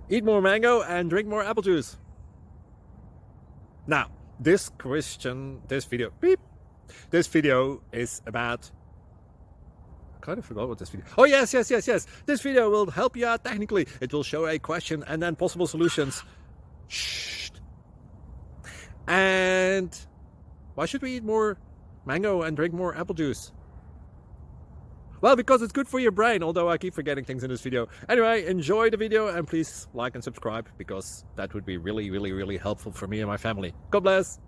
Eat more mango and drink more apple juice. Now, this video is about, I kind of forgot what this video. Oh, yes. This video will help you out technically. It will show a question and then possible solutions. Shh. And why should we eat more mango and drink more apple juice? Well, because it's good for your brain, although I keep forgetting things in this video. Anyway, enjoy the video and please like and subscribe, because that would be really helpful for me and my family. God bless.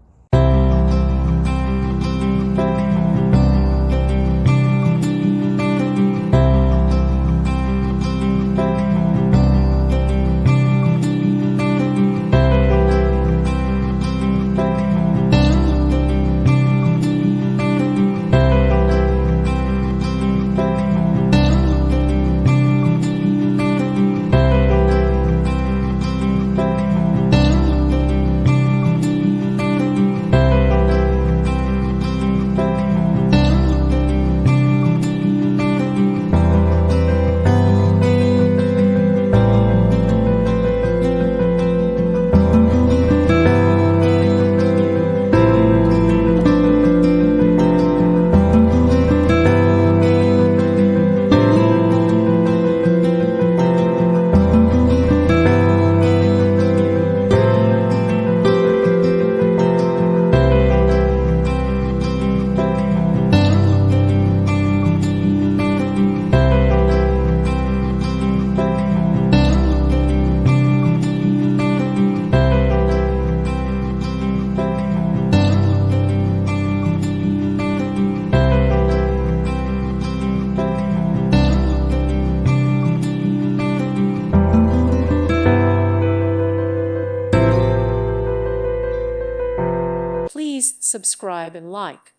Please subscribe and like.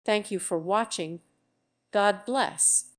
Thank you for watching. God bless.